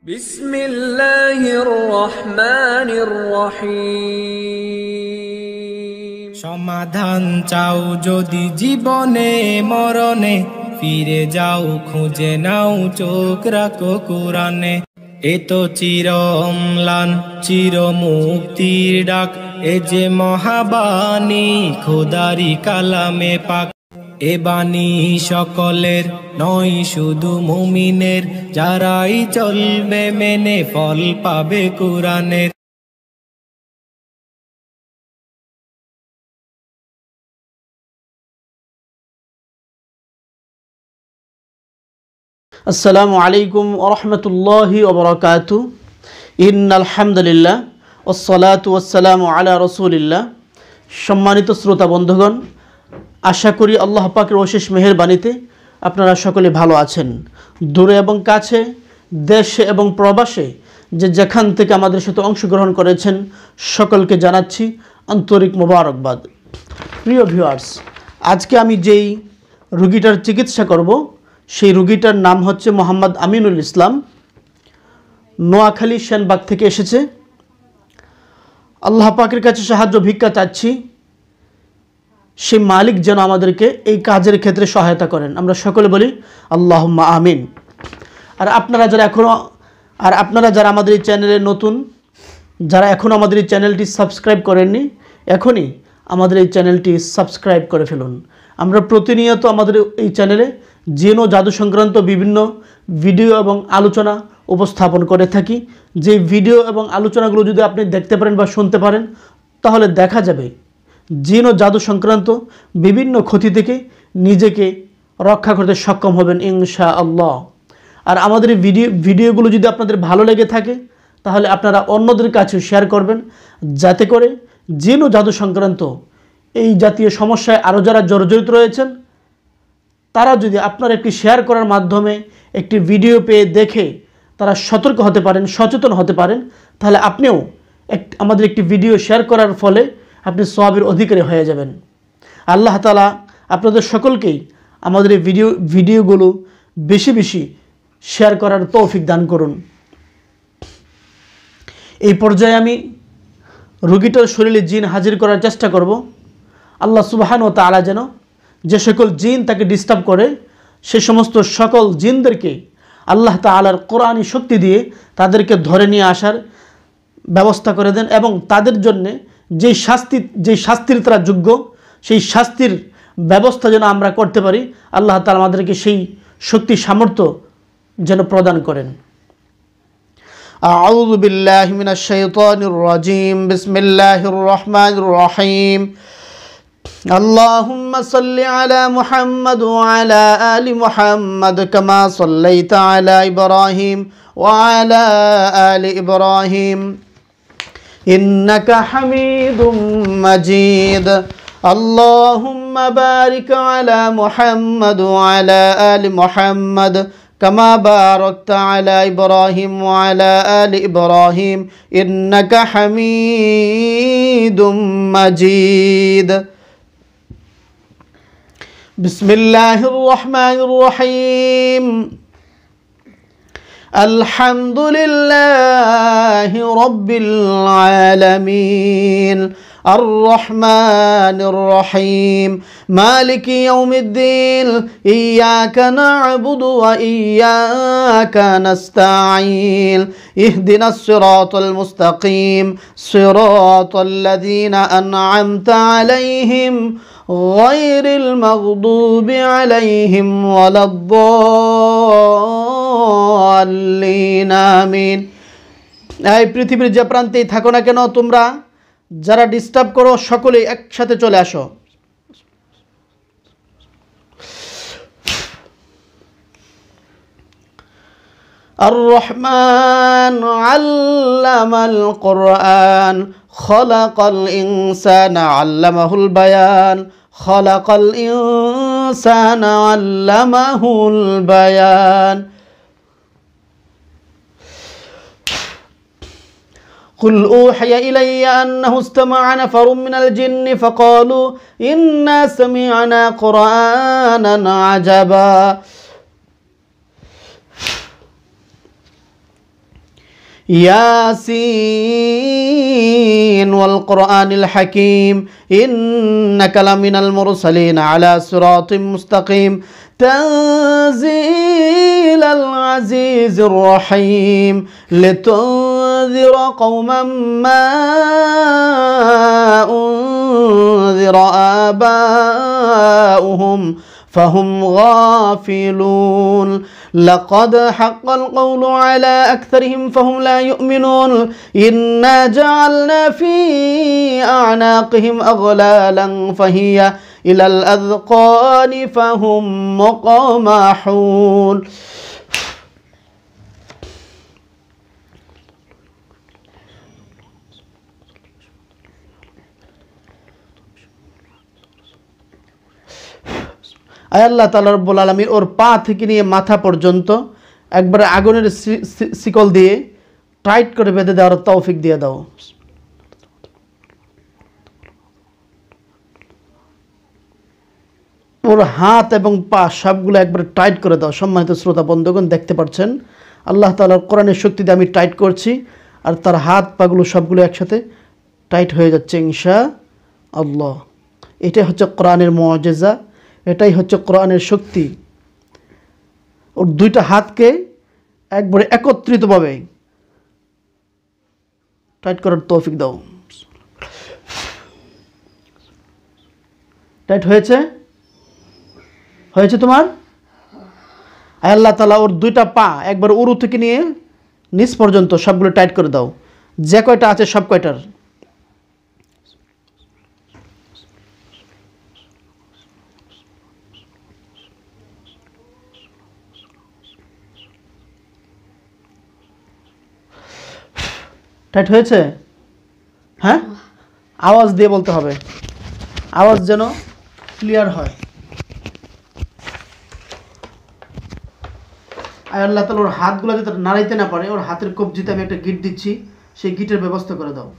বিসমিল্লাহির রহমানির রহিম। সমাধান চাও যদি জীবনে মরণে, ফিরে যাও খুঁজে নাও চোখ রাখো কোরআনে। এ তো চির অম্লান চির মুক্তির ডাক, এ যে মহাবাণী খোদারি কালামে পাক। এ বাণী সকলের নয় শুধু মুমিনের, যারাই চলবে মেনে ফল পাবে কোরআনের। আসসালামু আলাইকুম ওয়া রাহমাতুল্লাহি ওয়া বারাকাতুহু। ইন্নাল হামদুলিল্লাহ ওয়াসসালাতু ওয়াসসালামু আলা রাসূলিল্লাহ। সম্মানিত শ্রোতা বন্ধুগণ, আশা করি আল্লাহ পাকের অশেষ মেহেরবানিতে আপনারা সকলে ভালো আছেন। দূরে এবং কাছে, দেশে এবং প্রবাসে যে যেখান থেকে আমাদের সাথে অংশগ্রহণ করেছেন সকলকে জানাচ্ছি আন্তরিক মোবারকবাদ। প্রিয় ভিউয়ার্স, আজকে আমি যেই রোগীটার চিকিৎসা করব সেই রোগীটার নাম হচ্ছে মোহাম্মদ আমিনুল ইসলাম। নোয়াখালী সেনবাগ থেকে এসেছে। আল্লাহ পাকের কাছে সাহায্য ভিক্ষা চাচ্ছি, সেই মালিক যেন আমাদেরকে এই কাজের ক্ষেত্রে সহায়তা করেন। আমরা সকলে বলি আল্লাহুম্মা আমিন। আর আপনারা যারা আমাদের এই চ্যানেলে নতুন, যারা এখনও আমাদের এই চ্যানেলটি সাবস্ক্রাইব করেননি, এখনই আমাদের এই চ্যানেলটি সাবস্ক্রাইব করে ফেলুন। আমরা প্রতিনিয়ত আমাদের এই চ্যানেলে জিন ও জাদু সংক্রান্ত বিভিন্ন ভিডিও এবং আলোচনা উপস্থাপন করে থাকি। যে ভিডিও এবং আলোচনাগুলো যদি আপনি দেখতে পারেন বা শুনতে পারেন, তাহলে দেখা যাবে জিন ও জাদু সংক্রান্ত বিভিন্ন ক্ষতি থেকে নিজেকে রক্ষা করতে সক্ষম হবেন ইনশাআল্লাহ। আর আমাদের এই ভিডিওগুলো যদি আপনাদের ভালো লেগে থাকে, তাহলে আপনারা অন্যদের কাছে শেয়ার করবেন, যাতে করে জিন ও জাদু সংক্রান্ত এই জাতীয় সমস্যায় আরও যারা জর্জরিত রয়েছেন, তারা যদি আপনার একটি শেয়ার করার মাধ্যমে একটি ভিডিও পেয়ে দেখে তারা সতর্ক হতে পারেন, সচেতন হতে পারেন, তাহলে আপনিও আমাদের একটি ভিডিও শেয়ার করার ফলে আপনি সওয়াবের অধিকারী হয়ে যাবেন। আল্লাহ তাআলা আপনাদের সকলকেই আমাদের এই ভিডিওগুলো বেশি বেশি শেয়ার করার তৌফিক দান করুন। এই পর্যায়ে আমি রোগীটার শরীরে জিন হাজির করার চেষ্টা করব। আল্লাহ সুবহানাহু ওয়া তাআলা যেন যে সকল জিন তাকে ডিস্টার্ব করে, সে সমস্ত সকল জিনদেরকে আল্লাহ তাআলার কোরআনী শক্তি দিয়ে তাদেরকে ধরে নিয়ে আসার ব্যবস্থা করে দেন, এবং তাদের জন্যে যেই শাস্তির তারা যোগ্য, সেই শাস্তির ব্যবস্থা যেন আমরা করতে পারি। আল্লাহ তাআলা আমাদেরকে সেই শক্তি সামর্থ্য যেন প্রদান করেন। আউযু বিল্লাহি মিনাশ শাইতানির রাজীম। বিসমিল্লাহির রহমানির রহিম। اللهم صل على محمد وعلى آل محمد كما صليت على إبراهيم وعلى آل إبراهيم إنك حميد مجيد. اللهم بارك على محمد وعلى آل محمد كما باركت على إبراهيم وعلى آل إبراهيم إنك حميد مجيد. بسم الله الرحمن الرحيم. الحمد لله رب العالمين الرحمن الرحيم مالك يوم الدين إياك نعبد وإياك نستعين اهدنا الصراط المستقيم صراط الذين أنعمت عليهم غير المغضوب عليهم ولا الضالين آمين. এই পৃথিবীর যে প্রান্তেই থাকো না কেন, তোমরা যারা ডিস্টার্ব করো সকলেই একসাথে চলে আসো। আর রহমান আল্লামাল কোরআন খলাকাল ইনসানা আল্লামাহুল বায়ান খলাকাল ইনসানা আল্লামাহুল বায়ান. قل أوحي إلي أنه استمع نفر من الجن فقالوا إنا سمعنا قرآنا عجبا ياسين والقرآن الحكيم إنك لمن المرسلين على صراط مستقيم تنزيل العزيز الرحيم لتنذر قوما ما أنذر آباؤهم فهم غافلون لقد حق القول على أكثرهم فهم لا يؤمنون إنا جعلنا في أعناقهم أغلالا فهي إلى الأذقان فهم مقمحون আয় আল্লাহ তাআলা রব্বুল আলামিন ওর পা থেকে নিয়ে মাথা পর্যন্ত একবারে আগুনের শিকল দিয়ে টাইট করে বেঁধে দেওয়ার তৌফিক দিয়ে দাও। ওর হাত এবং পা সবগুলো একবারে টাইট করে দাও। সম্মানিত শ্রোতা বন্ধুগণ দেখতে পাচ্ছেন আল্লাহ তাআলার কোরআনের শক্তি দিয়ে আমি টাইট করছি আর তার হাত পাগুলো সবগুলো একসাথে টাইট হয়ে যাচ্ছে ইনশাআল্লাহ। এটাই হচ্ছে কোরআনের মুআজিজা, এটাই হচ্ছে কোরআনের শক্তি। ওর দুইটা হাতকে একবারে একত্রিতভাবে টাইট করার তৌফিক দাও। টাইট হয়েছে হয়েছে তোমার? আয় আল্লাহ তাআলা ওর দুইটা পা একবার উরু থেকে নিয়ে নিচ পর্যন্ত সবগুলো টাইট করে দাও, যে কয়টা আছে সব কয়টার। টাইট হয়েছে? হ্যাঁ, আওয়াজ দিয়ে বলতে হবে, আওয়াজ যেন ক্লিয়ার হয়। আয় আল্লাহ তাআলা ওর হাতগুলো যাতে নাড়াইতে না পারে, ওর হাতের কবজিতে আমি একটা গিট দিচ্ছি, সেই গিটের ব্যবস্থা করে দাও।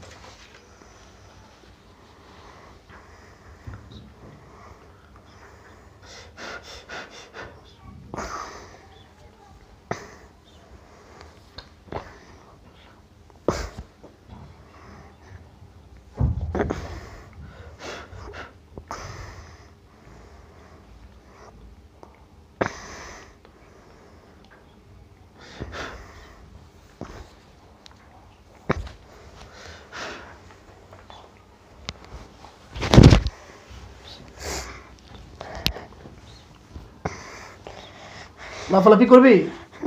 লাফালাফি করবি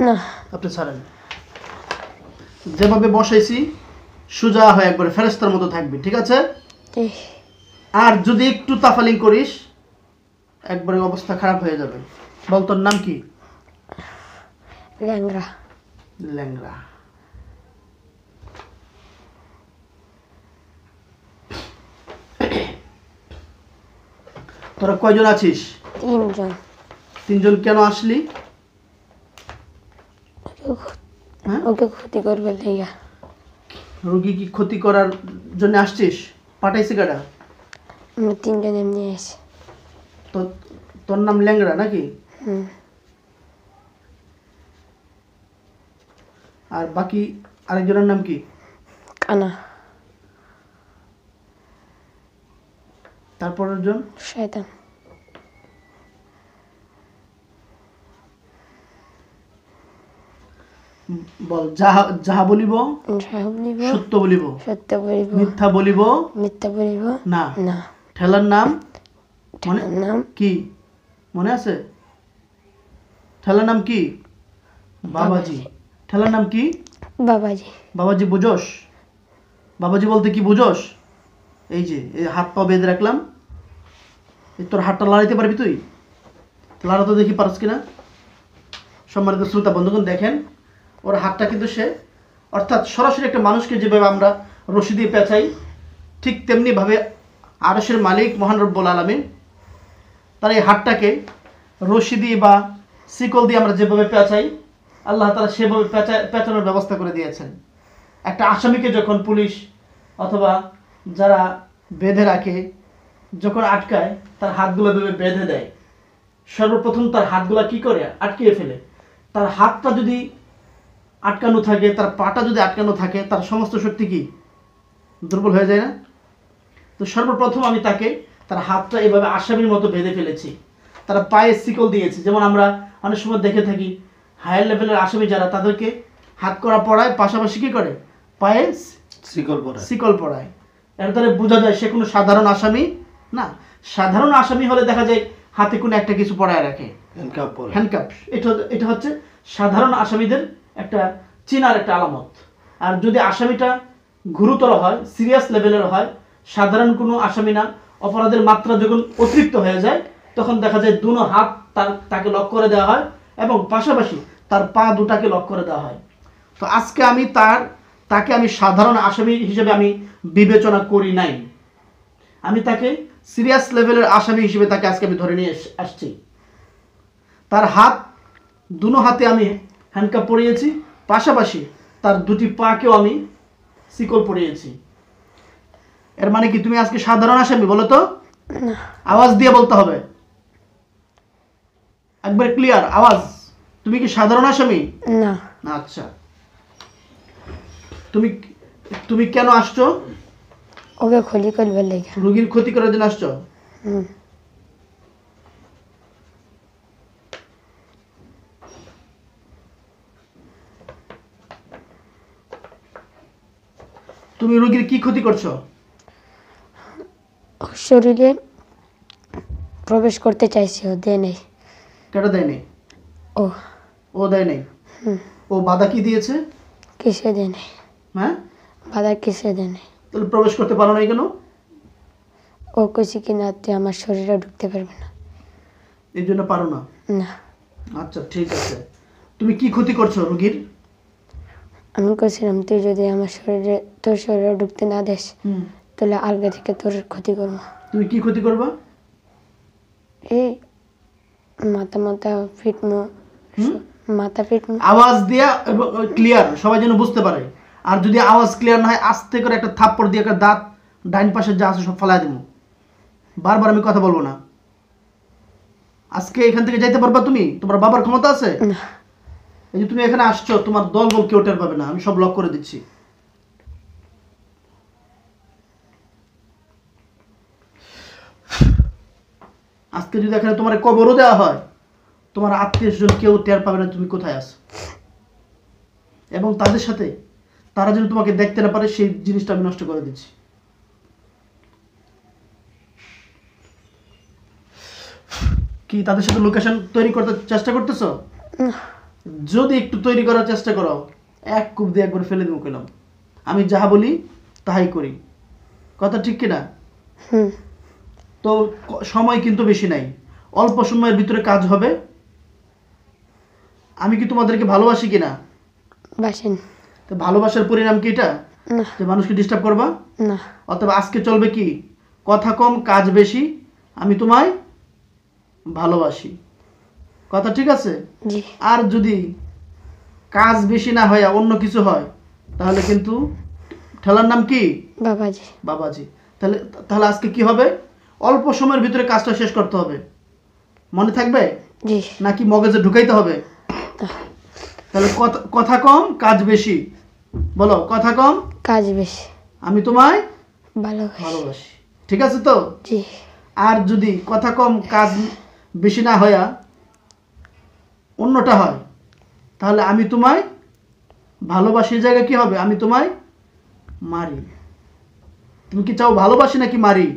না, আপনি ছাড়েন। যেভাবে বসাইছি সোজা হয়ে একবারে ফেরেশতার মতো থাকবি, ঠিক আছে? আর যদি একটু তাফালিং করিস একবারে অবস্থা খারাপ হয়ে যাবে। বল তোর নাম কি? ল্যাংড়া। ল্যাংড়া। তোরা কয়জন আছিস? 3 জন। 3 জন কেন আসলি? ওকে ক্ষতি করবে লাইগা। রোগী কি ক্ষতি করার জন্য আসছিস? পাঠাইছে কারা? আমরা 3 জন এমনি আছি। তো তোর নাম ল্যাংড়া নাকি? আর বাকি আরেকজনের নাম কি? কানা। তারপরের জন? শয়তান। বল, যাহা বলিব সত্য বলিব, সত্য বলিব, মিথ্যা বলিব মিথ্যা বলিব না। না। ঠেলার নাম নাম কি মনে আছে? ঠেলার নাম কি? বাবাজি। ঠেলার নাম কি? বাবাজি। বাবাজি বুঝোস? বাবাজি বলতে কি বুঝোস? এই যে এই হাত পা বেঁধে রাখলাম, তোর হাতটা লড়াইতে পারবি তুই? লড়াতে দেখি পারস কিনা। সম্মানিত শ্রোতা বন্ধুগণ দেখেন, ওর হাতটা কিন্তু সে অর্থাৎ সরাসরি একটা মানুষকে যেভাবে আমরা রশি দিয়ে পেঁচাই, ঠিক তেমনিভাবে আরশের মালিক মহান রব্বুল আলামিন তার এই হাতটাকে রশি দিয়ে বা শিকল দিয়ে আমরা যেভাবে পেঁচাই, আল্লাহ তাআলা সেভাবে পেঁচানোর ব্যবস্থা করে দিয়েছেন। একটা আসামিকে যখন পুলিশ অথবা যারা বেঁধে রাখে, যখন আটকায়, তার হাতগুলো বেঁধে দেয়, সর্বপ্রথম তার হাতগুলো কি করে? আটকিয়ে ফেলে। তার হাতটা যদি আটকানো থাকে, তার পাটা যদি আটকানো থাকে, তার সমস্ত শক্তি কি দুর্বল হয়ে যায় না? তো সর্বপ্রথম আমি তাকে তার হাতটা এভাবে আসামির মতো বেঁধে ফেলেছি, তারা পায়ে শিকল দিয়েছি। যেমন আমরা অনেক সময় দেখে থাকি হায়ার লেভেলের আসামি যারা, তাদেরকে হাত করা পড়ায়, পাশাপাশি কি করে পায়ে শিকল পড়ায়। এর দ্বারা বোঝা যায় সে কোনো সাধারণ আসামি না। সাধারণ আসামি হলে দেখা যায় হাতে কোনো একটা কিছু পড়ায় রাখে, হ্যান্ডকাপ। এটা হচ্ছে সাধারণ আসামিদের একটা চিনার একটা আলামত। আর যদি আসামিটা গুরুতর হয়, সিরিয়াস লেভেলের হয়, সাধারণ কোনো আসামি না, অপরাধের মাত্রা যখন অতিরিক্ত হয়ে যায়, তখন দেখা যায় দুনো হাত তাকে লক করে দেওয়া হয় এবং পাশাপাশি তার পা দুটাকে লক করে দেওয়া হয়। তো আজকে আমি তাকে আমি সাধারণ আসামি হিসেবে আমি বিবেচনা করি নাই, আমি তাকে সিরিয়াস লেভেলের আসামি হিসেবে তাকে আজকে আমি ধরে নিয়ে আসছি। তার দুনো হাতে আমি হ্যান্ডকাপ পরিয়েছি, পাশাপাশি তার দুটি পাকেও আমি শিকল পরিয়েছি। এর মানে কি তুমি আজকে সাধারণ আসামি? বলো তো, আওয়াজ দিয়ে বলতে হবে, একবার ক্লিয়ার আওয়াজ। তুমি কি সাধারণ আসামি? না। আচ্ছা, তুমি কেন আসছো? ওকে ক্ষতি করবার লেগে। রোগীর ক্ষতি করার জন্য আসছো? তুমি রোগীর কি ক্ষতি করছো? শরীরে প্রবেশ করতে চাইছি, ও দেয় নেই। কেটা দেয় নেই? ও দেয় নেই। ও বাধা কি দিয়েছে? কিসে দেয় নেই? হ্যাঁ, বাধা কিসে দেয় নেই? তাহলে প্রবেশ করতে পারো না কেন? ও কইছি কি না তুই আমার শরীরে ঢুকতে পারবে না, এই জন্য পারো না? না। আচ্ছা ঠিক আছে, তুমি কি ক্ষতি করছো রোগীর? আমি কইছিলাম তুই যদি আমার তোর শরীরে ঢুকতে না দেস, তাহলে আলগা থেকে তোর ক্ষতি করবো। তুমি কি ক্ষতি করবা? এই মাথা ফিটনো, মাথা ফিটনো। আওয়াজ দিয়া ক্লিয়ার, সবাই যেন বুঝতে পারে। আর যদি আওয়াজ ক্লিয়ার না হয়, আস্তে করে একটা থাপ্পড় দিয়ে একটা দাঁত ডাইন পাশে যা আছে সব ফেলাই দেবো। বারবার আমি কথা বলবো না। আজকে এখান থেকে যাইতে পারবা তুমি? তোমার বাবার ক্ষমতা আছে? না। এই যে তুমি এখানে আসছো, তোমার দল বল কেউ টের পাবে না, আমি সব লক করে দিচ্ছি। আজকে যদি এখানে তোমার কবরও দেওয়া হয়, তোমার আত্মীয় স্বজন কেউ টের পাবে না তুমি কোথায় আছো। এবং তাদের সাথে তারা যেন তোমাকে দেখতে না পারে, সেই জিনিসটা আমি নষ্ট করে দিচ্ছি। কি তাদের সাথে লোকেশন তৈরি করতে চেষ্টা করতেছো? যদি একটু তৈরি করার চেষ্টা করো, এক কূপ দিয়ে একবার ফেলে দেবো কইলাম। আমি যাহা বলি তাহাই করি, কথা ঠিক কিনা? তো সময় কিন্তু বেশি নাই, অল্প সময়ের ভিতরে কাজ হবে। আমি কি তোমাদেরকে ভালোবাসি কিনা? বাসেন। তো ভালোবাসার পরিণাম কি এটা যে মানুষকে ডিস্টার্ব করবা? না। অথবা আজকে চলবে কি, কথা কম কাজ বেশি, আমি তোমায় ভালোবাসি, কথা ঠিক আছে? জি। আর যদি কাজ বেশি না হয় অন্য কিছু হয়, তাহলে কিন্তু ঠেলার নাম কি? বাবাজি। বাবাজি। তাহলে আজকে কি হবে, অল্প সময়ের ভিতরে কাজটা শেষ করতে হবে, মনে থাকবে? জি। নাকি মগজে ঢুকাইতে হবে? তাহলে কথা কম কাজ বেশি, বলো কথা কম কাজ বেশি, আমি তোমায় ভালোবাসি। ঠিক আছে তো? জি। আর যদি কথা কম কাজ বেশি না হইয়া অন্যটা হয়, তাহলে আমি তোমায় ভালোবাসির জায়গায় কি হবে, আমি তোমায় মারি। তুমি কি চাও ভালোবাসি নাকি মারি?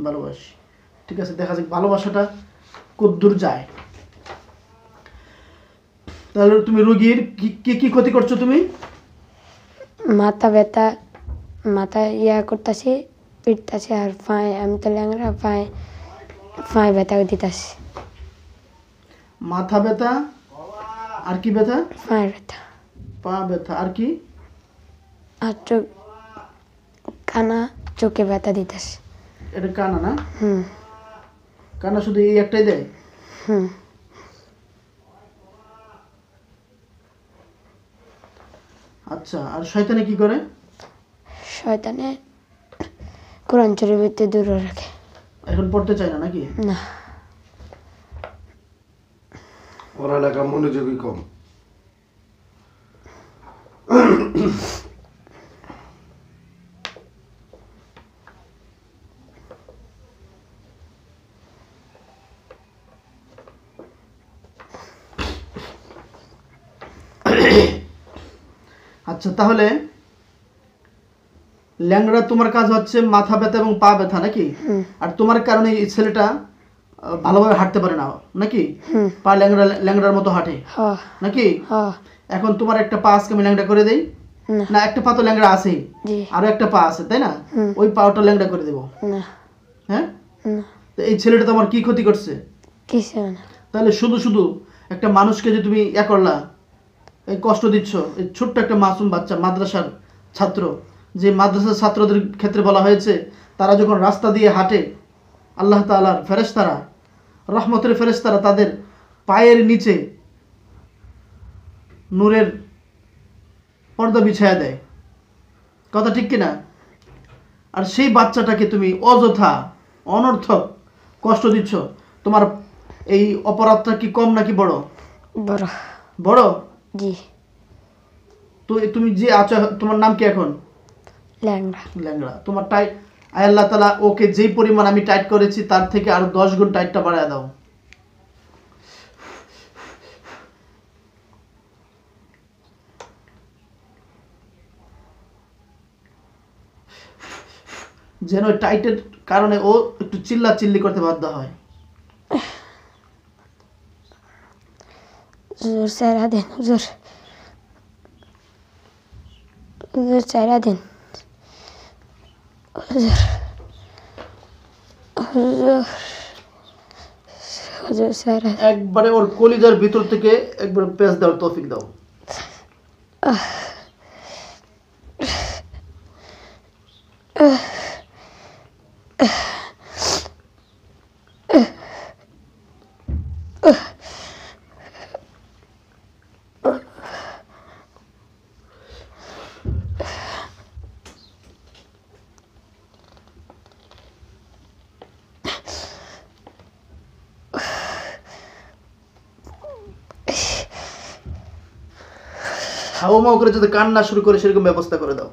ভালোবাসি। ঠিক আছে, দেখা যাক ভালোবাসাটা কতদূর যায়। তাহলে তুমি রোগীর কি ক্ষতি করছো? তুমি মাথা ব্যথা, মাথা করতেছি, পিটতেছি, আর পায়ে, আমি তো ল্যাংড়া, পায়ে ব্যথা দিতেছি। মাথা ব্যথা আর কি ব্যথা? পায়ে ব্যথা। পা ব্যথা আর কি? আর কানা, চোখে ব্যথা দিতেছে। এটা কানা না? কানা শুধু এই একটাই দেয়? আচ্ছা, আর শয়তানে কি করে? শয়তানে কোরআন শরীফের দূরে রাখে। এখন পড়তে চায় না নাকি? না। পড়ালেখা মনোযোগী কম। আচ্ছা, তাহলে ল্যাংড়া তোমার কাজ হচ্ছে মাথা ব্যথা এবং পা ব্যথা নাকি? আর তোমার কারণে এই ছেলেটা ভালোভাবে হাঁটতে পারে না নাকি? পা ল্যাংড়ার মতো হাঁটে হ্যাঁ নাকি? হ্যাঁ এখন তোমার একটা পা আজকে আমি ল্যাংড়া করে দেই না? একটা পা তো ল্যাংড়া আছেই, জি আরো একটা পা আছে তাই না? ওই পাটা ল্যাংড়া করে দেবো, না হ্যাঁ? না তো এই ছেলেটা তোমার কি ক্ষতি করছে? কিছু না তাহলে শুধু শুধু একটা মানুষকে যে তুমি করলা, এই কষ্ট দিচ্ছ, এই ছোট্ট একটা মাসুম বাচ্চা, মাদ্রাসার ছাত্র, যে মাদ্রাসার ছাত্রদের ক্ষেত্রে বলা হয়েছে তারা যখন রাস্তা দিয়ে হাঁটে আল্লাহ তাআলার ফেরেশতারা, রহমতের ফেরেশতারা তাদের পায়ের নিচে নূরের পর্দা বিছায়া দেয়, কথা ঠিক কিনা? আর সেই বাচ্চাটাকে তুমি অযথা অনর্থক কষ্ট দিচ্ছ। তোমার এই অপরাধটা কি কম নাকি বড়? বড় বড়। জি তো তুমি যে আছো, তোমার নাম কি এখন? ল্যাংড়া ল্যাংড়া। তোমার টাইট আল্লাহ তাআলা ওকে যেই পরিমাণ আমি টাইট করেছি তার থেকে আরো 10 গুণ টাইটটা বাড়ায় দাও। যেন টাইটের কারণে ও একটু চিল্লি করতে বাধ্য হয়। হুজুর সারা দিন, হুজুর হুজুর সারা দিন, হুজুর হুজুর হুজুর সারা একবারে ওর কলিজার ভিতর থেকে একবার পেঁচ দেওয়ার তৌফিক দাও। হাওয়া করে যাতে কান্না শুরু করে সেরকম ব্যবস্থা করে দাও।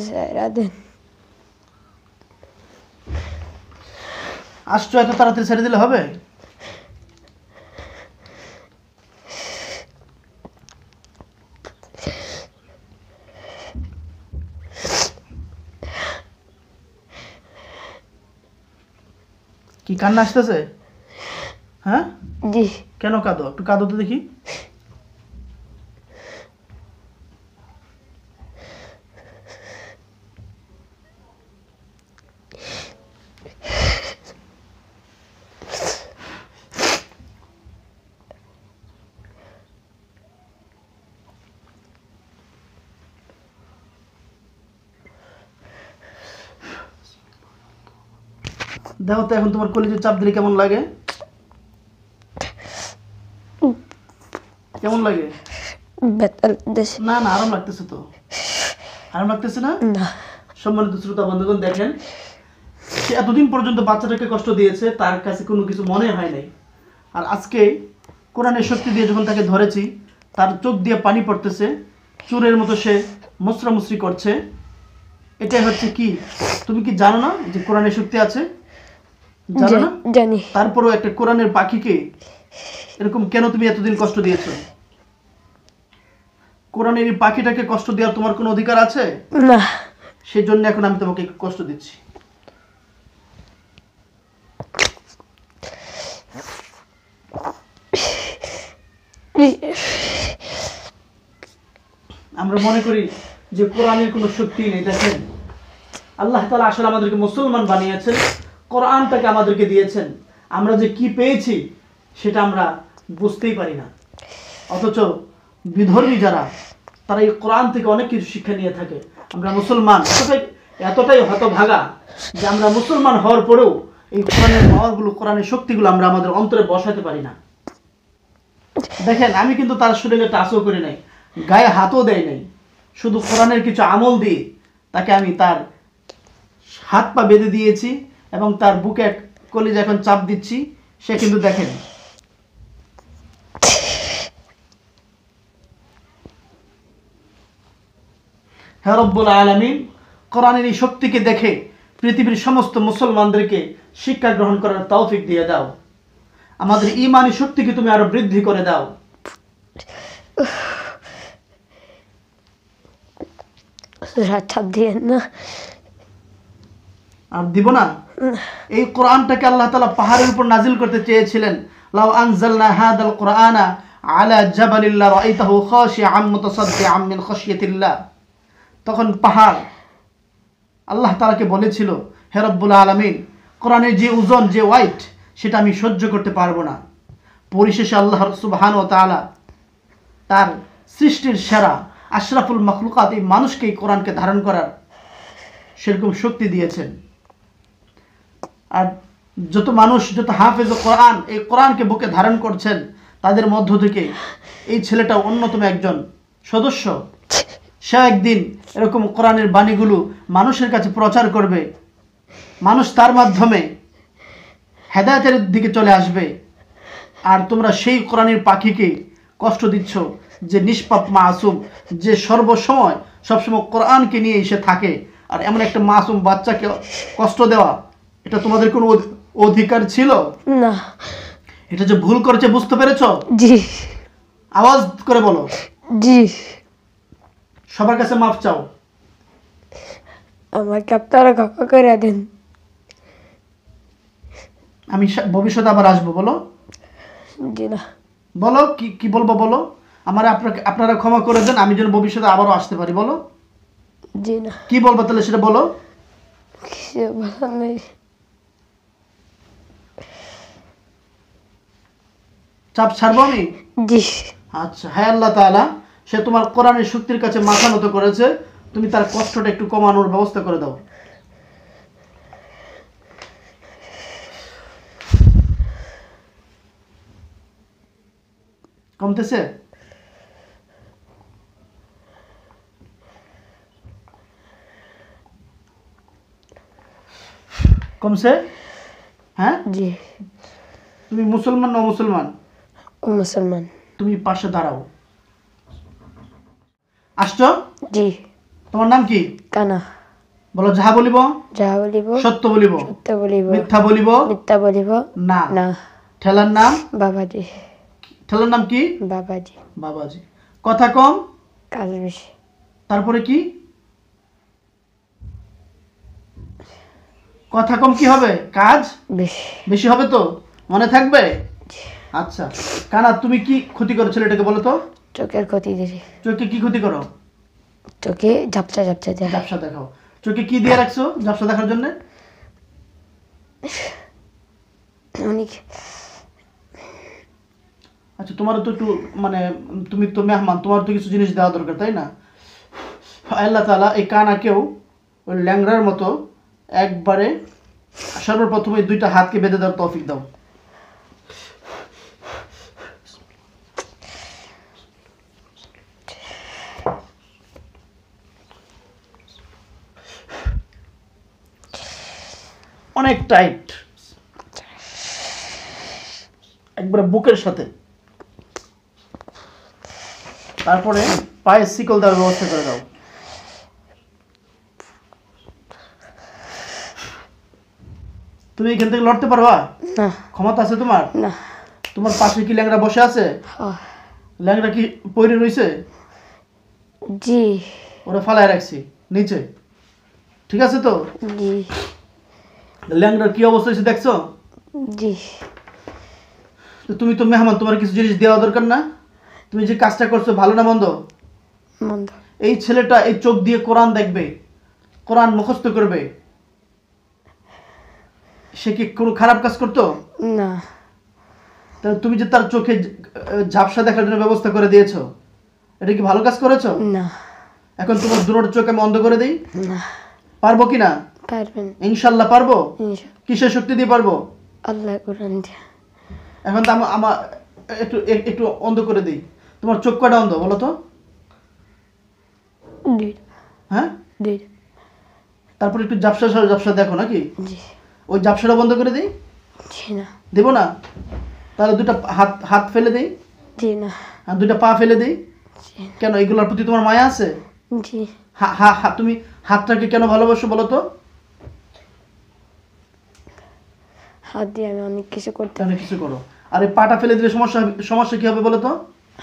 সারা দিন। আসছো, এত তাড়াতাড়ি ছেড়ে দিলে হবে? কি কান্না আসতেছে? হ্যাঁ জি কেন কাঁদো? একটু কাঁদো তো দেখি। দেখো তো এখন তোমার কলিজে চাপ দিলে কেমন লাগে? কেমন লাগে? বেতাল দেশ না না, আরাম লাগতেছে তো। আরাম লাগতেছে না? না সম্মানিত শ্রোতা বন্ধুগণ, দেখেন সে এতদিন পর্যন্ত বাচ্চাটাকে কষ্ট দিয়েছে, তার কাছে কোনো কিছু মনে হয় নাই। আর আজকে কোরআনের শক্তি দিয়ে যখন তাকে ধরেছি, তার চোখ দিয়ে পানি পড়তেছে, চোরের মতো সে মুসরামুসরি করছে। এটাই হচ্ছে কি? তুমি কি জানো না যে কোরআনের শক্তি আছে? জানো না? জানি। তারপরও একটা কোরআনের পাখিকে এরকম কেন তুমি এতদিন কষ্ট দিয়েছো? কোরআনের এই পাখিটাকে কষ্ট দেওয়ার তোমার কোনো অধিকার আছে? না সেই জন্য এখন আমি তোমাকে কষ্ট দিচ্ছি। আমরা মনে করি যে কোরআনের কোনো শক্তি নেই। দেখেন আল্লাহ তাআলা আসলে আমাদেরকে মুসলমান বানিয়েছেন, কোরআনটাকে আমাদেরকে দিয়েছেন। আমরা যে কি পেয়েছি সেটা আমরা বুঝতেই পারি না। অথচ বিধর্মী যারা, তারা এই কোরআন থেকে অনেক কিছু শিক্ষা নিয়ে থাকে। আমরা মুসলমান এতটাই হতভাগা যে আমরা মুসলমান হওয়ার পরেও এই কোরআনের পাওয়ারগুলো, কোরআনের শক্তিগুলো আমরা আমাদের অন্তরে বসাতে পারি না। দেখেন, আমি কিন্তু তার শরীরে টাচও করি নাই, গায়ে হাতও দেয় নাই, শুধু কোরআনের কিছু আমল দিয়ে তাকে আমি তার হাত পা বেঁধে দিয়েছি এবং তার বুকে কলিজা এখন চাপ দিচ্ছি, সে কিন্তু দেখেন। হে রব্বুল আলামিন, কোরআনের এই শক্তিকে দেখে পৃথিবীর সমস্ত মুসলমানদেরকে শিক্ষা গ্রহণ করার তৌফিক দিয়ে দাও। আমাদের ঈমানি শক্তিকে তুমি আরো বৃদ্ধি করে দাও। ছাপ দিয়েন না। আর দিব না। এই কোরআনটাকে আল্লাহ তাআলা পাহাড়ের উপর নাজিল করতে চেয়েছিলেন। লাউ আনজালনা হাদাল কুরআনা আলা জাবালিল রাআইতাহু খাশিআম মুতাসাদ্দিআম মিন খাশিয়াতিল্লাহ। তখন পাহাড় আল্লাহ তাআলাকে বলেছিল, হে রব্বুল আলামিন, কোরআনের যে ওজন, যে ওয়েট, সেটা আমি সহ্য করতে পারবো না। পরিশেষে আল্লাহ সুবহানাহু ওয়া তাআলা তার সৃষ্টির সেরা আশরাফুল মাখলুকাত এই মানুষকে এই কোরআনকে ধারণ করার সেরকম শক্তি দিয়েছেন। আর যত মানুষ, যত হাফেজ কোরআন এই কোরআনকে বুকে ধারণ করছেন, তাদের মধ্য থেকে এই ছেলেটা অন্যতম একজন সদস্য। সে একদিন এরকম কোরআনের বাণীগুলো মানুষের কাছে প্রচার করবে, মানুষ তার মাধ্যমে হেদায়েতের দিকে চলে আসবে। আর তোমরা সেই কোরআনের পাখিকে কষ্ট দিচ্ছ, যে নিষ্পাপ মাসুম, যে সর্বসময় সবসময় কোরআনকে নিয়ে এসে থাকে। আর এমন একটা মাসুম বাচ্চাকে কষ্ট দেওয়া, এটা তোমাদের কোনো অধিকার ছিল না। এটা যে ভুল করেছে বুঝতে পেরেছো? জি। আওয়াজ করে বলো। জি। সবার কাছে মাফ চাও। আমাকে আপনারা ক্ষমা করে দেন। আমি ভবিষ্যতে আবার আসবো। বলো। জি না। বলো কি বলবো বলো। আমার আপনারা ক্ষমা করে দেন, আমি যেন ভবিষ্যতে আবারও আসতে পারি। বলো। জি না। কি বলবো তাহলে সেটা বলো। কিছু বলার নেই। চাপ ছাড়বো আমি? জি। আচ্ছা। হ্যাঁ, আল্লাহ তাআলা সে তোমার কোরআনের শক্তির কাছে মাথা নত করেছে, তুমি তার কষ্টটা একটু কমানোর ব্যবস্থা করে দাও। কমতেছে? কমছে? হ্যাঁ। জি। তুমি মুসলমান না মুসলমান? ও মুসলমান। তুমি পাশে দাঁড়াও। আসছো? জি। তোমার নাম কি? কানা। বলো। যাহা বলিব যাহা বলিব সত্য বলিব, সত্য বলিব, মিথ্যা বলিব মিথ্যা বলিব না। না। ঠেলার নাম? বাবাজি। ঠেলার নাম কি? বাবাজি। বাবাজি। কথা কম, কাজ বেশি। তারপরে কি? কথা কম কি হবে? কাজ বেশি। বেশি হবে তো? মনে থাকবে? আচ্ছা। কানা, তুমি কি ক্ষতি করো ছেলেটাকে বলো তো? চোখের ক্ষতি দিছি। চোখে কি ক্ষতি করো? চোখে ঝাপসা ঝাপসা দেয়। ঝাপসা দেখাও। চোখে কি দিয়ে রাখছো ঝাপসা দেখার জন্য? অনেক। আচ্ছা, তোমারও তো একটু মানে, তুমি তো মেহমান, তোমার তো কিছু জিনিস দেওয়া দরকার, তাই না? আল্লাহ তাআলা এই কানাকেও ওই ল্যাংড়ার মতো একবারে সর্বপ্রথম এই দুইটা হাতকে বেঁধে দেওয়ার তৌফিক দাও। অনেক টাইট, একবারে বুকের সাথে। তারপরে পায়ে শিকল দেওয়ার ব্যবস্থা করে দাও। তুমি এখান থেকে লড়তে পারবা? না। ক্ষমতা আছে তোমার? না। তোমার পাশে কি ল্যাংড়া বসে আছে? হ্যাঁ। ল্যাংড়া কি পড়ে রইছে? জি। ওরা ফালায় রাখছি নিচে, ঠিক আছে তো? জি। ল্যাংড়ার কি অবস্থা হয়েছে দেখছো? জি। তো তুমি তো মেহমান, তোমার কিছু জিনিস দেওয়া দরকার না? তুমি যে কাজটা করছো ভালো না মন্দ? মন্দ। এই ছেলেটা এই চোখ দিয়ে কোরআন দেখবে, কোরআন মুখস্থ করবে, সে কি কোনো খারাপ কাজ করতো? না। তাহলে তুমি যে তার চোখে ঝাপসা দেখার জন্য ব্যবস্থা করে দিয়েছো, এটা কি ভালো কাজ করেছো? না। এখন তোমার দুটো চোখ আমি অন্ধ করে দেই? না। পারবো কি না? পারবেন। ইনশাআল্লাহ পারবো। ইনশাআল্লাহ। কিসের শক্তি দিয়ে পারবো? আল্লাহ কোরআন দিয়ে। এখন তো আমার একটু একটু অন্ধ করে দিই। তোমার চোখ কয়টা অন্ধ বলো তো? দুইটা। হ্যাঁ, দুইটা। তারপর একটু ঝাপসা দেখো নাকি? জি। ওই ঝাপসাটা বন্ধ করে দিই? জি না। দেবো না? তাহলে দুটো হাত ফেলে দিই? জি না। আর দুটো পা ফেলে দিই? জি। কেন, এগুলোর প্রতি তোমার মায়া আছে? জি। তুমি হাতটাকে কেন ভালোবাসো বলো তো? হাত দিয়ে আমি অনেক কিছু করতে অনেক কিছু করো। আর এই পাটা ফেলে দিলে সমস্যা কি হবে বলো তো?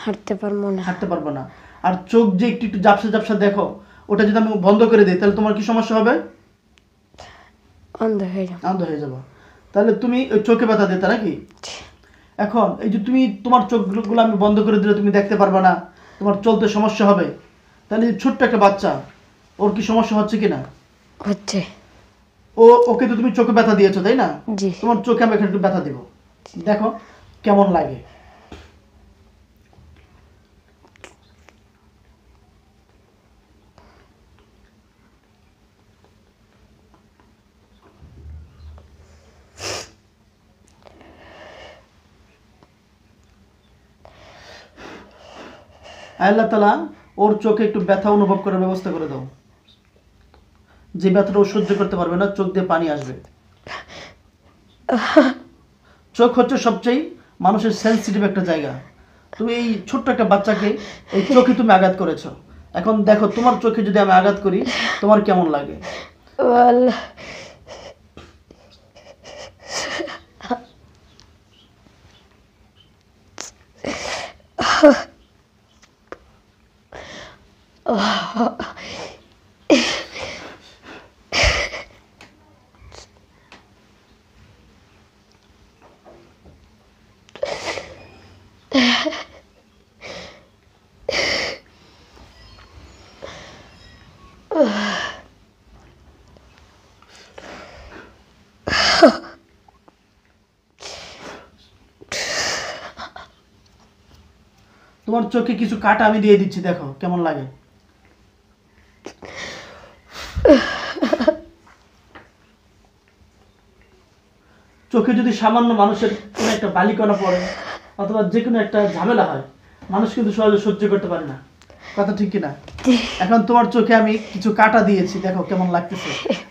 হাঁটতে পারবো না। হাঁটতে পারবো না। আর চোখ যে একটু একটু ঝাপসা দেখো, ওটা যদি আমি বন্ধ করে দিই তাহলে তোমার কি সমস্যা হবে? অন্ধ হয়ে যাবো। অন্ধ হয়ে যাবো। তাহলে তুমি ওই চোখে ব্যথা দিতে নাকি? জি। এখন এই যে তোমার চোখগুলো আমি বন্ধ করে দিলে তুমি দেখতে পারবে না, তোমার চলতে সমস্যা হবে, তাহলে ছোট্ট একটা বাচ্চা, ওর কি সমস্যা হচ্ছে কি না? হচ্ছে। ওকে তো তুমি চোখে ব্যথা দিয়েছো তাই না? জি। তোমার চোখে আমি এখানে একটু ব্যথা দিব, দেখো কেমন লাগে। আল্লাহ তাআলা ওর চোখে একটু ব্যথা অনুভব করার ব্যবস্থা করে দাও। যে ব্যথাটা ও সহ্য করতে পারবে না, চোখ দিয়ে পানি আসবে। চোখ হচ্ছে সবচেয়ে মানুষের সেন্সিটিভ একটা জায়গা। তুমি এই ছোট্ট একটা বাচ্চাকে এই চোখে তুমি আঘাত করেছো। এখন দেখো তোমার চোখে যদি আমি আঘাত করি তোমার কেমন লাগে? আল্লাহ। তোমার চোখে কিছু কাটা আমি দিয়ে দিচ্ছি, দেখো কেমন লাগে। চোখে যদি সামান্য মানুষের কোনো একটা বালিকণা পড়ে অথবা যে কোনো একটা ঝামেলা হয়, মানুষ কিন্তু সহজে সহ্য করতে পারে না, কথা ঠিক কিনা? এখন তোমার চোখে আমি কিছু কাটা দিয়েছি, দেখো কেমন লাগতেছে।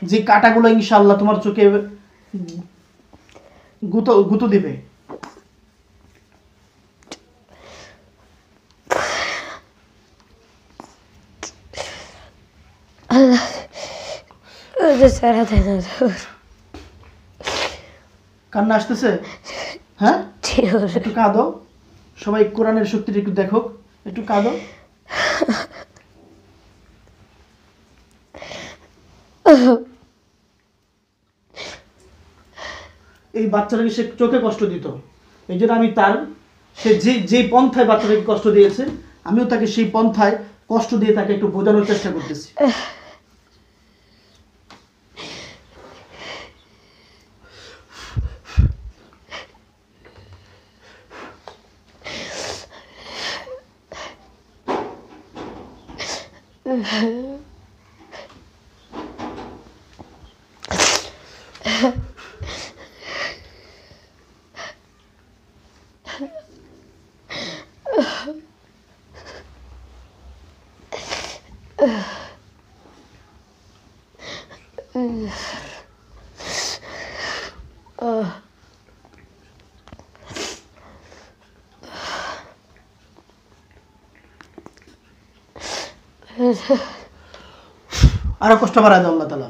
যে কাটাগুলো ইনশাআল্লাহ তোমার চোখে গুঁতো দিবে। আল্লাহ সারা দেন। কান্না আসতেছে? হ্যাঁ, একটু কাঁদো। সবাই কোরআনের শক্তিটা একটু দেখো, একটু কাঁদো। এই বাচ্চাটাকে সে চোখে কষ্ট দিত, এই জন্য আমি সে যে পন্থায় বাচ্চাটাকে কষ্ট দিয়েছে, আমিও তাকে সেই পন্থায় কষ্ট দিয়ে তাকে একটু বোঝানোর চেষ্টা করতেছি। আরো কষ্ট বাড়ায় দাও আল্লাহ তাআলা।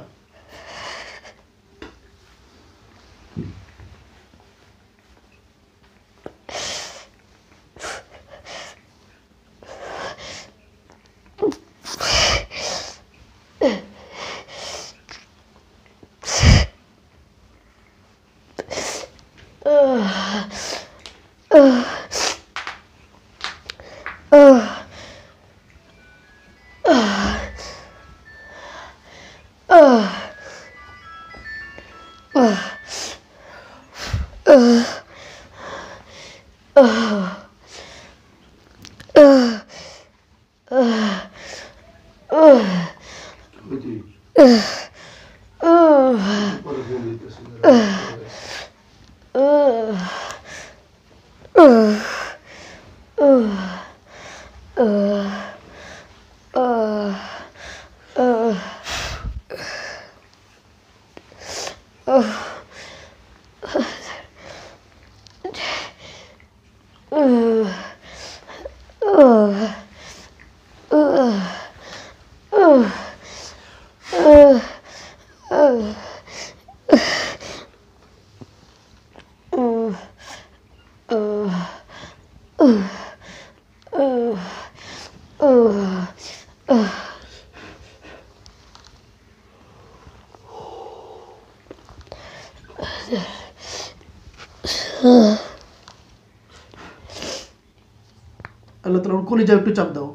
আল্লাহ তাআলা ওর কলিজা একটু চাপ দাও।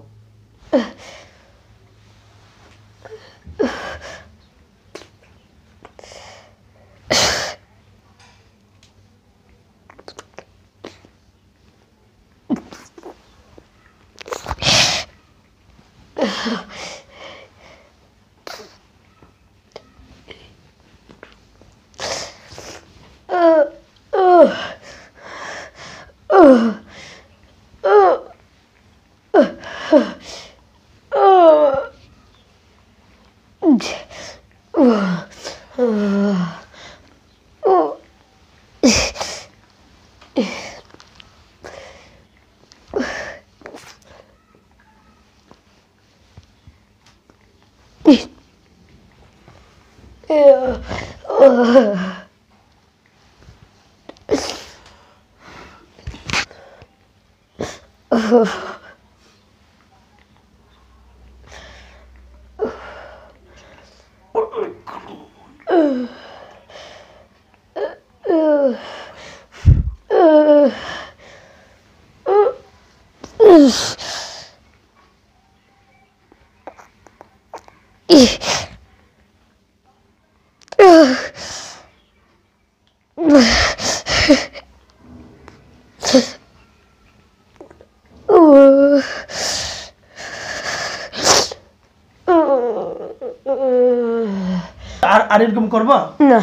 আর আর এরকম করবা না।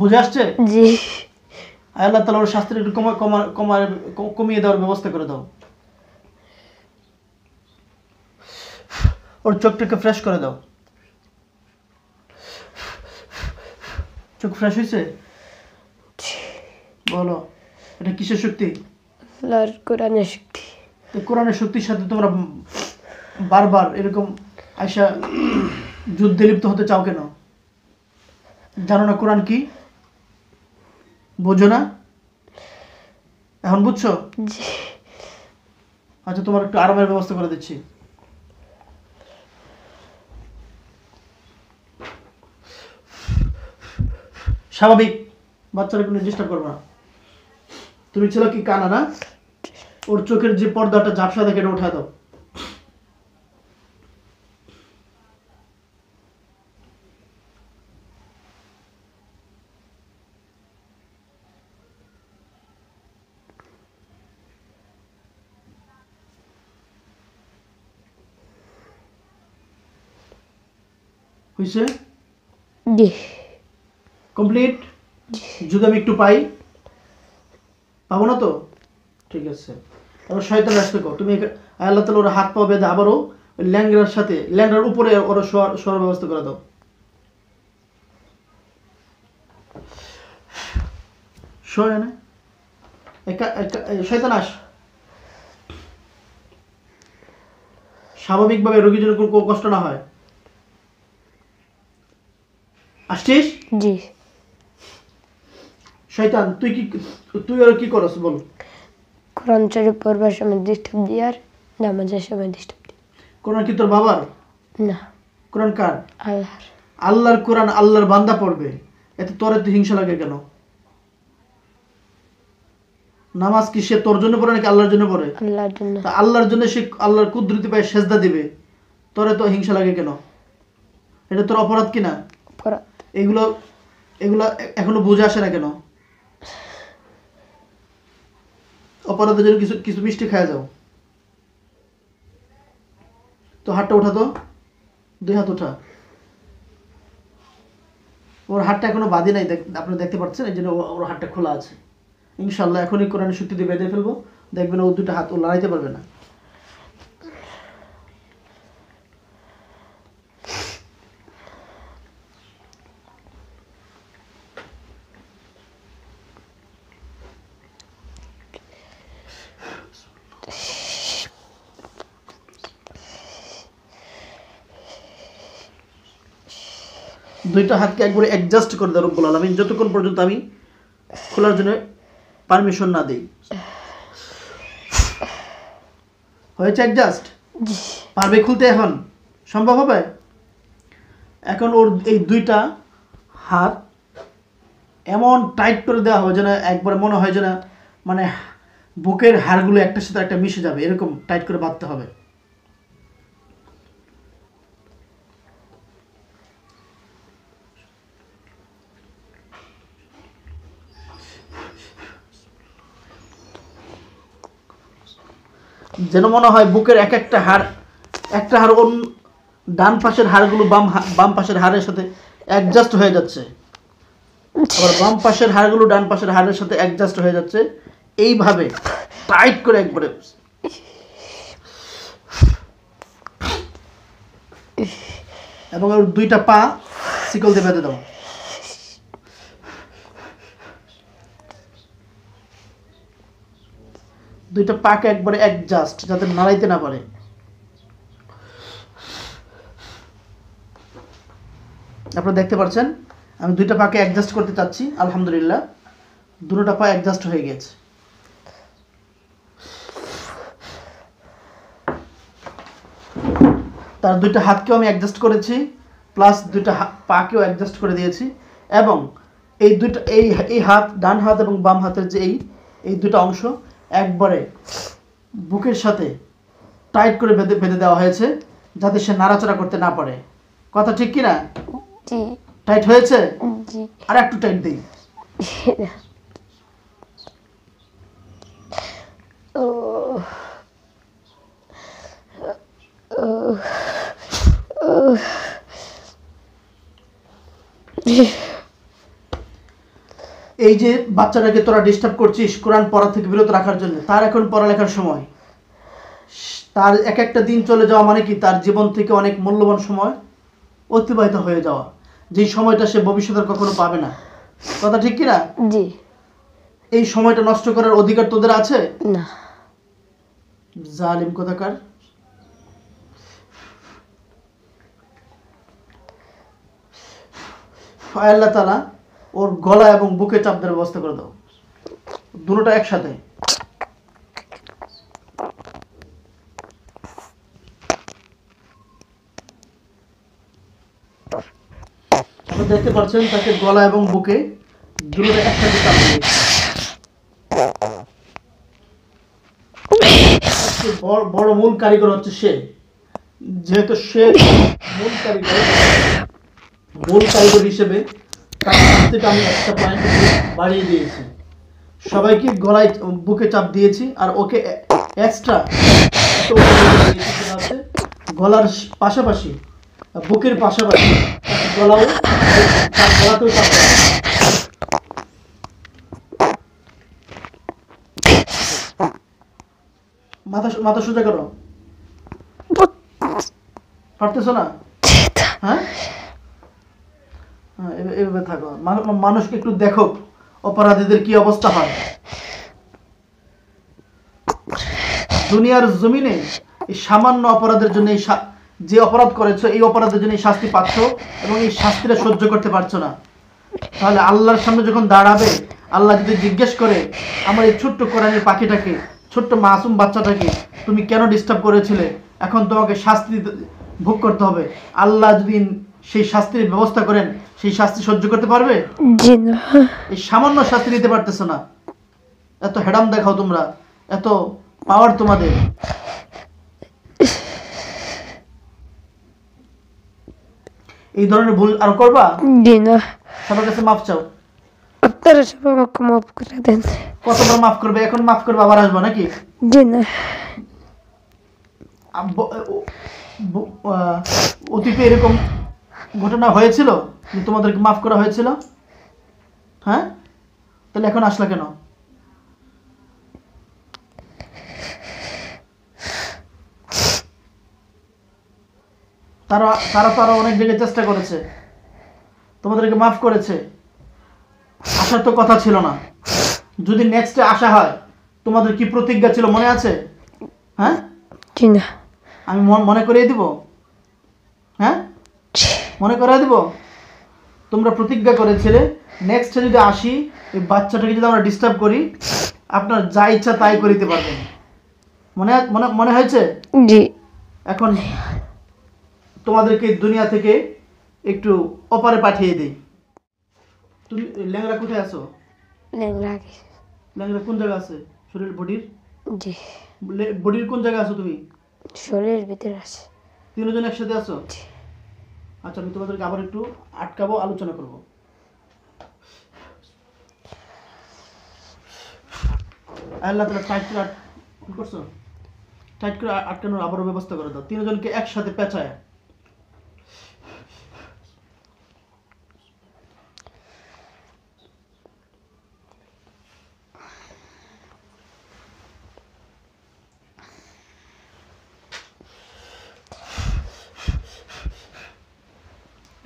বুঝে আসছে? জি। আল্লাহ তাআলা ওর শাস্তি একটু কমিয়ে দেওয়ার ব্যবস্থা করে দাও। ওর চোখটাকে ফ্রেশ করে দাও। চোখ ফ্রেশ হয়েছে? বলো, এটা কিসের শক্তি? আল্লাহর কোরআনের শক্তি। তো কোরআনের শক্তির সাথে তোমরা বারবার এরকম আয়সা যুদ্ধে লিপ্ত হতে চাও কেন? জানো না কোরআন কি? বোঝো না? এখন বুঝছো? জি। আচ্ছা, তোমার একটু আরামের ব্যবস্থা করে দিচ্ছি। স্বাভাবিক, বাচ্চারা কোনো ডিস্টার্ব করবে না। তুমি ছিল কি কানা না? ওর চোখের যে পর্দাটা ঝাপসা দেখে এটা উঠায় দাও। হয়েছে? জি। কমপ্লিট? যদি আমি একটু পাই, পাবো না তো? ঠিক আছে। তারপর শয়তান আসতে কর তুমি। আল্লাহ তাআলা ওর হাত পা বেঁধে আবারও ওই ল্যাংড়ার সাথে, ল্যাংড়ার উপরে ওরা শোয়ার ব্যবস্থা করে দাও। শোয় না? শয়তান আস। স্বাভাবিকভাবে রোগীর জন্য কোনো কষ্ট না হয়। আসছিস? জি। শয়তান তুই আর কি করস বল? কোরআন শরীফ পড়বার সময় ডিস্টার্ব দিই আর নামাজের সময় ডিস্টার্ব দিই। কোরআন কি তোর বাবার? না। কোরআন কার? আল্লাহর। আল্লাহর কোরআন আল্লাহর বান্দা পড়বে, এতে তোর এত হিংসা লাগে কেন? নামাজ কি সে তোর জন্য পড়ে নাকি আল্লাহর জন্য পড়ে? আল্লাহর জন্য। তা আল্লাহর জন্য সে আল্লাহর কুদরতি পায়ে সেজদা দিবে, তোর এত হিংসা লাগে কেন? এটা তোর অপরাধ কিনা? অপরাধ। এগুলো এখনো বুঝে আসে না কেন? অপরাধের জন্য কিছু কিছু মিষ্টি খাওয়া যাও তো। হাতটা উঠা তো, দুই হাত উঠা। ওর হাতটা এখনো বাঁধি নাই, আপনারা দেখতে পাচ্ছেন, এই জন্য ওর হাতটা খোলা আছে। ইনশাআল্লাহ এখনই কোরআনের শক্তি দিয়ে বেঁধে ফেলবো, দেখবেন ও দুটো হাত ও লড়াইতে পারবে না। দুইটা হাতকে একবারে অ্যাডজাস্ট করে দেয় রব্বুল আলামিন, যতক্ষণ পর্যন্ত আমি খোলার জন্য পারমিশন না দিই। হয়েছে অ্যাডজাস্ট? পারবে খুলতে? এখন সম্ভব হবে? এখন ওর এই দুইটা হাত এমন টাইট করে দেওয়া হবে যেন একবারে মনে হয় যেন মানে বুকের হাড়গুলো একটার সাথে একটা মিশে যাবে, এরকম টাইট করে বাঁধতে হবে। যেন মনে হয় বুকের এক একটা হাড় ডান পাশের হাড়গুলো বাম পাশের হাড়ের সাথে অ্যাডজাস্ট হয়ে যাচ্ছে, আবার বাম পাশের হাড়গুলো ডান পাশের হাড়ের সাথে অ্যাডজাস্ট হয়ে যাচ্ছে, এইভাবে টাইট করে একবারে। এবং ওর দুইটা পা শিকল দিয়ে বেঁধে দাও। দুইটা পাকে একবারে অ্যাডজাস্ট, যাতে নাড়াইতে না পারে। আপনারা দেখতে পাচ্ছেন আমি দুইটা পাকে অ্যাডজাস্ট করতে চাচ্ছি, আলহামদুলিল্লাহ দুটোটা পা অ্যাডজাস্ট হয়ে গেছে। তার দুইটা হাতকেও আমি অ্যাডজাস্ট করেছি, প্লাস দুইটা পাকেও অ্যাডজাস্ট করে দিয়েছি। এবং এই দুইটা এই হাত, ডান হাত এবং বাম হাতের যে এই দুটো অংশ একবারে বুকের সাথে টাইট করে বেঁধে দেওয়া হয়েছে, যাতে সে নাড়াচাড়া করতে না পারে। কথা ঠিক কি না? টাইট হয়েছে? আর একটু টাইট দিই। এই যে বাচ্চাটাকে তোরা ডিস্টার্ব করছিস কোরআন পড়া থেকে বিরত রাখার জন্য, তার এখন পড়ালেখার সময়। তার এক একটা দিন চলে যাওয়া মানে কি তার জীবন থেকে অনেক মূল্যবান সময় অতিবাহিত হয়ে যাওয়া, যে সময়টা সে ভবিষ্যতে কখনো পাবে না। কথা ঠিক কি না? জি। এই সময়টা নষ্ট করার অধিকার তোদের আছে না। জালিম কোথাকার। আল্লাহ তাআলা ওর গলা এবং বুকে চাপ দেওয়ার ব্যবস্থা করে দাও, দুটোটা একসাথে। আপনি দেখতে পাচ্ছেন তাকে গলা এবং বুকে দুটোটা একসাথে চাপ দিয়েছে। বড় মূল কারিগর হচ্ছে সে, যেহেতু সে মূল কারিগর হিসেবে তার কাছ থেকে আমি একটা পয়েন্ট বাড়িয়ে দিয়েছি। সবাইকে গলায় বুকে চাপ দিয়েছি, আর ওকে এক্সট্রা গলার পাশাপাশি বুকের পাশাপাশি গলাতেও চাপ দেওয়া। মাথা সোজা করো। পারতেছো না? হ্যাঁ, এভাবে থাকো। মানুষকে একটু দেখো অপরাধীদের কি অবস্থা হয়। দুনিয়ার জমিনে এই সামান্য অপরাধের জন্য যে অপরাধ করেছো, এই অপরাধের জন্য শাস্তি পাচ্ছ এবং এই শাস্তিটা সহ্য করতে পারছো না। তাহলে আল্লাহর সামনে যখন দাঁড়াবে, আল্লাহ যদি জিজ্ঞেস করে আমার এই ছোট্ট কোরআনের পাখিটাকে, ছোট্ট মাসুম বাচ্চাটাকে তুমি কেন ডিস্টার্ব করেছিলে, এখন তোমাকে শাস্তি ভোগ করতে হবে, আল্লাহ যদি সেই শাস্তির ব্যবস্থা করেন, সেই শাস্তি সহ্য করতে পারবে? জি না। এই সামান্য শাস্তি নিতে পারতেছো না, এত হেডাম দেখাও তোমরা, এত পাওয়ার তোমাদের। এই ধরনের ভুল আর করবা? জি না। সবার কাছে মাফ চাও। আপনারা সব আমাকে মাফ করে দেন। কতবার মাফ করবে? এখন মাফ করবে আবার আসবা নাকি? জি না। অতীতে এরকম ঘটনা হয়েছিল যে তোমাদেরকে মাফ করা হয়েছিল? হ্যাঁ, তাহলে এখন আসলা কেন? তারা তারা তো আরো অনেক জায়গায় চেষ্টা করেছে, তোমাদেরকে মাফ করেছে, আসার তো কথা ছিল না। যদি নেক্সটে আসা হয়, তোমাদের কি প্রতিজ্ঞা ছিল মনে আছে? হ্যাঁ, জি না। আমি মনে করিয়ে দিব। হ্যাঁ, মনে করিয়ে দিব। তোমরা প্রতিজ্ঞা করেছিলে নেক্সটে যদি আসি, এই বাচ্চাটাকে যদি আমরা ডিস্টার্ব করি, আপনার যা ইচ্ছা তাই করিতে পারবেন। মনে মনে মনে হয়েছে? জি। এখন তোমাদেরকে দুনিয়া থেকে একটু অপারে পাঠিয়ে দিই। তুমি ল্যাংড়া কোথায় আছো? ল্যাংড়া। ল্যাংড়া কোন জায়গা আছে শরীর বডির? জি। বডির কোন জায়গায় আছো তুমি? শরীরের ভিতরে আছে। তিনজন একসাথে আছো? আচ্ছা, আমি তোমাদেরকে আবার একটু আটকাবো, আলোচনা করব। আল্লাহ তাআলা টাইট করে কি করছো? টাইট করে আটকানোর আবারও ব্যবস্থা করে দাও। তিনজনকে একসাথে পেঁচায়।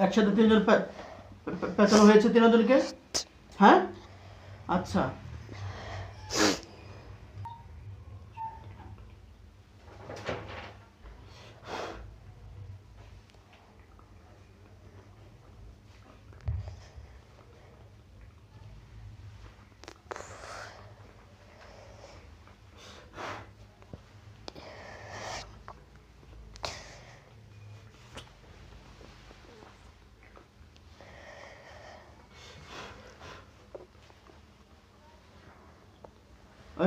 একসাথে তিনজন পেঁচানো হয়েছে তিনজনকে? হ্যাঁ, আচ্ছা।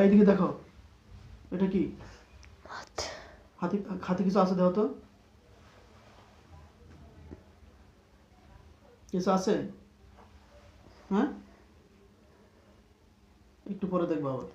এইদিকে দেখো, এটা কি? হাতে হাতে কিছু আছে, দেখো তো কিছু আছে? হ্যাঁ, একটু পরে দেখবো আবার।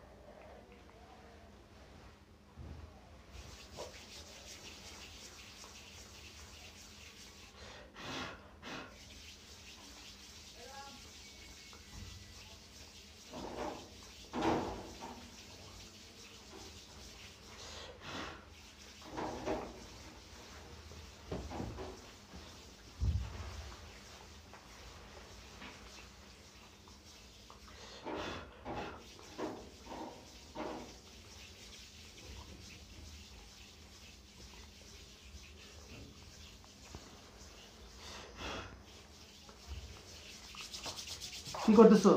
কি করতেছো?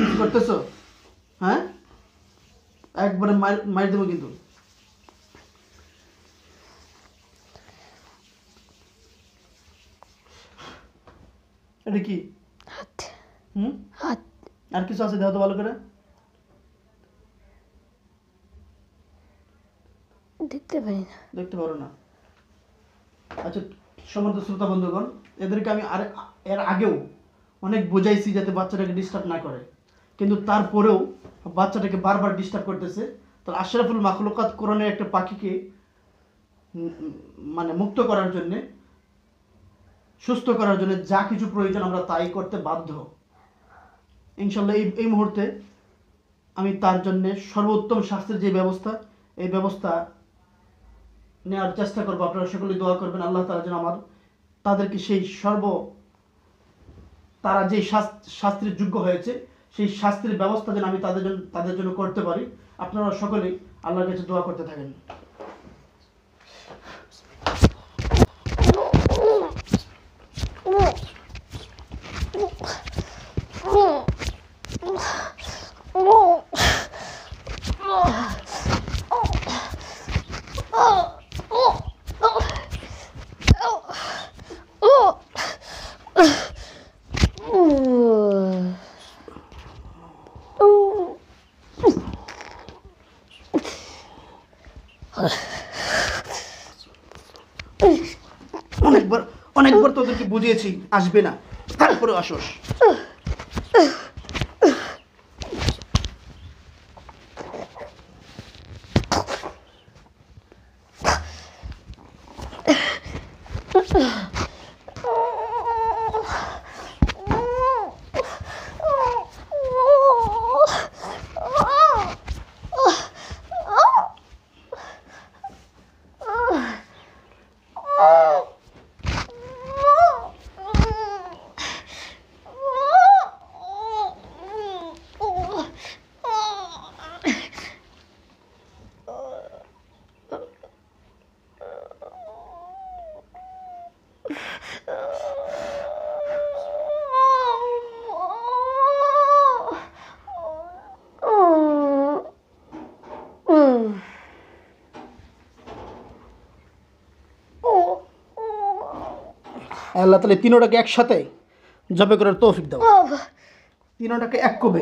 কি করতেছো? হ্যাঁ, একবারে মার দেবো কিন্তু। এটা কি? হাত। হুম, হাত। আর কিছু আছে, দেখো তো ভালো করে। দেখতে পারি না। দেখতে পারো না? আচ্ছা, সম্মানিত শ্রোতা বন্ধুগণ, এদেরকে আমি এর আগেও অনেক বোঝাইছি যাতে বাচ্চাটাকে ডিস্টার্ব না করে, কিন্তু তারপরেও বাচ্চাটাকে বারবার ডিস্টার্ব করতেছে। তো আশরাফুল মাখলুকাত কোরআনের একটা পাখিকে মানে মুক্ত করার জন্য, সুস্থ করার জন্য যা কিছু প্রয়োজন আমরা তাই করতে বাধ্য। ইনশাল্লাহ এই মুহূর্তে আমি তার জন্য সর্বোত্তম স্বাস্থ্যের যে ব্যবস্থা, এই ব্যবস্থা নেওয়ার চেষ্টা করবো। আপনারা সকলে দোয়া করবেন আল্লাহ তাআলা যেন তাদেরকে সেই তারা যে শাস্ত্রের যোগ্য হয়েছে সেই শাস্ত্রের ব্যবস্থা যেন আমি তাদের জন্য করতে পারি। আপনারা সকলেই আল্লাহর কাছে দোয়া করতে থাকেন। অনেকবার তোদেরকে বুঝিয়েছি আসবে না, তারপরে আসোস। আল্লাহ তাআলা তিনোটাকে একসাথে জবে করার তৌফিক দাও। তিনোটাকে এক কবে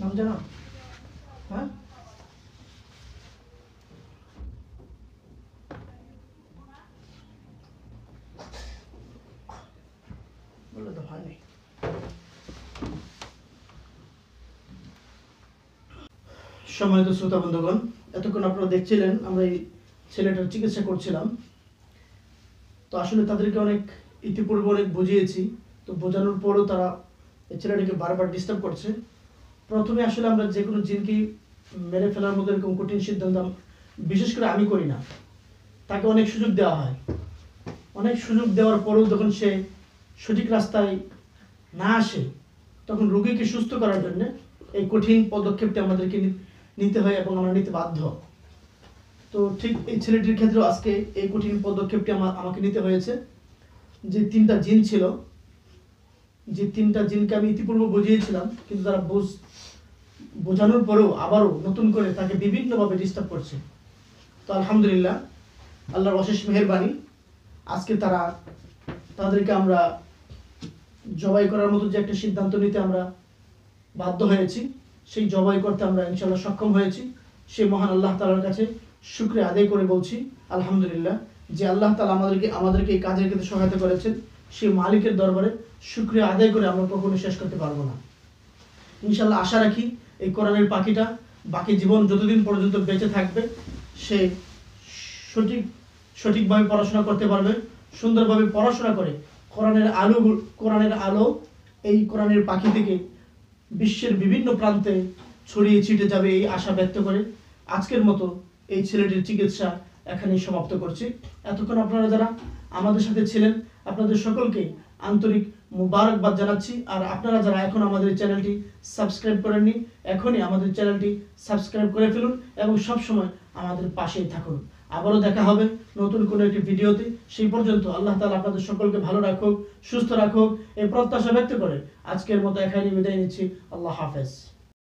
নাম জানো? হ্যাঁ, বললে তো হয়নি। সম্মানিত শ্রোতা বন্ধুগণ, এতক্ষণ আপনারা দেখছিলেন আমরা এই ছেলেটার চিকিৎসা করছিলাম। তো আসলে তাদেরকে অনেক ইতিপূর্বে অনেক বুঝিয়েছি, তো বোঝানোর পরও তারা এই ছেলেটাকে বারবার ডিস্টার্ব করছে। প্রথমে আসলে আমরা যে কোনো জিনকে মেরে ফেলার মতো এরকম কঠিন সিদ্ধান্ত বিশেষ করে আমি করি না। তাকে অনেক সুযোগ দেওয়া হয়, অনেক সুযোগ দেওয়ার পরেও যখন সে সঠিক রাস্তায় না আসে, তখন রোগীকে সুস্থ করার জন্য এই কঠিন পদক্ষেপটি আমাদেরকে নিতে হয় এবং আমরা নিতে বাধ্য। তো ঠিক এই ছেলেটির ক্ষেত্রেও আজকে এই কঠিন পদক্ষেপটি আমাকে নিতে হয়েছে। যে 3টা জিন ছিল, যে 3টা জিনকে আমি ইতিপূর্বে বুঝিয়েছিলাম, কিন্তু তারা বোঝানোর পরেও আবারও নতুন করে তাকে বিভিন্নভাবে ডিস্টার্ব করছে। তো আলহামদুলিল্লাহ, আল্লাহর অশেষ মেহেরবানি, আজকে তাদেরকে আমরা জবাই করার মতো যে একটা সিদ্ধান্ত নিতে আমরা বাধ্য হয়েছি, সেই জবাই করতে আমরা ইনশাআল্লাহ সক্ষম হয়েছি। সেই মহান আল্লাহ তাআলার কাছে শুকরিয়া আদায় করে বলছি আলহামদুলিল্লাহ, যে আল্লাহ তাআলা আমাদেরকে এই কাজের ক্ষেত্রে সহায়তা করেছেন। সেই মালিকের দরবারে শুকরিয়া আদায় করে আমরা কখনো শেষ করতে পারবো না। ইনশাআল্লাহ আশা রাখি এই কোরআনের পাখিটা বাকি জীবন যতদিন পর্যন্ত বেঁচে থাকবে, সে সঠিকভাবে পড়াশোনা করতে পারবে, সুন্দরভাবে পড়াশোনা করে কোরআনের আলো এই কোরআনের পাখি থেকে বিশ্বের বিভিন্ন প্রান্তে ছড়িয়ে ছিটে যাবে, এই আশা ব্যক্ত করে আজকের মতো এই ছেলেটির চিকিৎসা এখানেই সমাপ্ত করছি। এতক্ষণ আপনারা যারা আমাদের সাথে ছিলেন, আপনাদের সকলকে আন্তরিক মুবারকবাদ জানাচ্ছি। আর আপনারা যারা এখন আমাদের চ্যানেলটি সাবস্ক্রাইব করেননি, এখনই আমাদের চ্যানেলটি সাবস্ক্রাইব করে ফেলুন এবং সব সময় আমাদের পাশেই থাকুন। আবারও দেখা হবে নতুন কোনো একটি ভিডিওতে। সেই পর্যন্ত আল্লাহ তাআলা আপনাদের সকলকে ভালো রাখুক, সুস্থ রাখুক এই প্রত্যাশা ব্যক্ত করে আজকের মতো এখানেই বিদায় নিচ্ছি। আল্লাহ হাফেজ।